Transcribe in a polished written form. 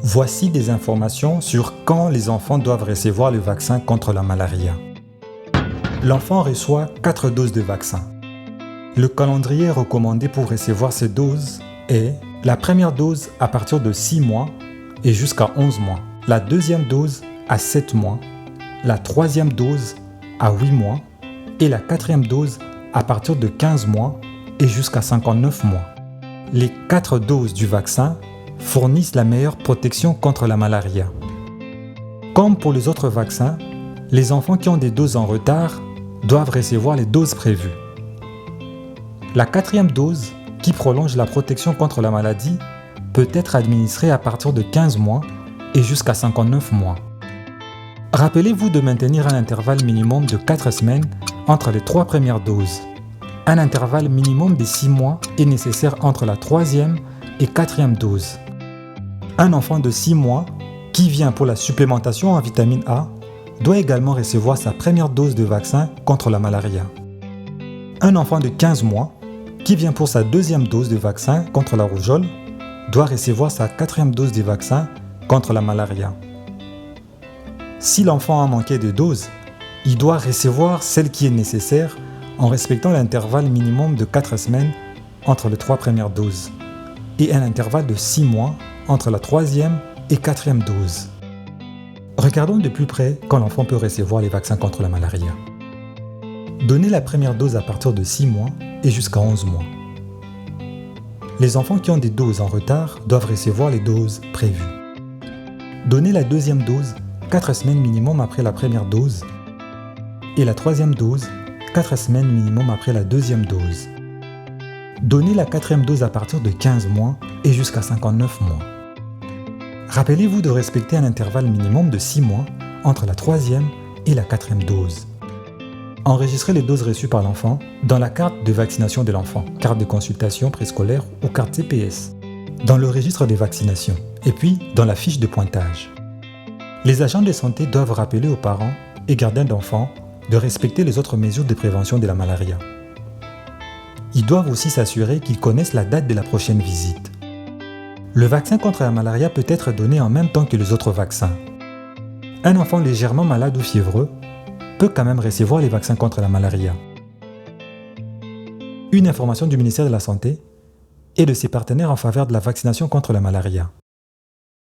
Voici des informations sur quand les enfants doivent recevoir le vaccin contre la malaria. L'enfant reçoit 4 doses de vaccin. Le calendrier recommandé pour recevoir ces doses est la première dose à partir de 6 mois et jusqu'à 11 mois, la deuxième dose à 7 mois, la troisième dose à 8 mois et la quatrième dose à partir de 15 mois et jusqu'à 59 mois. Les 4 doses du vaccin fournissent la meilleure protection contre la malaria. Comme pour les autres vaccins, les enfants qui ont des doses en retard doivent recevoir les doses prévues. La quatrième dose, qui prolonge la protection contre la maladie, peut être administrée à partir de 15 mois et jusqu'à 59 mois. Rappelez-vous de maintenir un intervalle minimum de 4 semaines entre les 3 premières doses. Un intervalle minimum de 6 mois est nécessaire entre la 3e et 4e dose. Un enfant de 6 mois qui vient pour la supplémentation en vitamine A doit également recevoir sa première dose de vaccin contre la malaria. Un enfant de 15 mois qui vient pour sa deuxième dose de vaccin contre la rougeole doit recevoir sa 4e dose de vaccin contre la malaria. Si l'enfant a manqué de doses, il doit recevoir celle qui est nécessaire en respectant l'intervalle minimum de 4 semaines entre les 3 premières doses et un intervalle de 6 mois entre la 3e et 4e dose. Regardons de plus près quand l'enfant peut recevoir les vaccins contre la malaria. Donnez la première dose à partir de 6 mois et jusqu'à 11 mois. Les enfants qui ont des doses en retard doivent recevoir les doses prévues. Donnez la deuxième dose 4 semaines minimum après la première dose et la troisième dose 4 semaines minimum après la deuxième dose. Donnez la quatrième dose à partir de 15 mois et jusqu'à 59 mois. Rappelez-vous de respecter un intervalle minimum de 6 mois entre la 3e et la 4e dose. Enregistrez les doses reçues par l'enfant dans la carte de vaccination de l'enfant, carte de consultation préscolaire ou carte CPS, dans le registre des vaccinations et puis dans la fiche de pointage. Les agents de santé doivent rappeler aux parents et gardiens d'enfants de respecter les autres mesures de prévention de la malaria. Ils doivent aussi s'assurer qu'ils connaissent la date de la prochaine visite. Le vaccin contre la malaria peut être donné en même temps que les autres vaccins. Un enfant légèrement malade ou fiévreux peut quand même recevoir les vaccins contre la malaria. Une information du ministère de la Santé et de ses partenaires en faveur de la vaccination contre la malaria.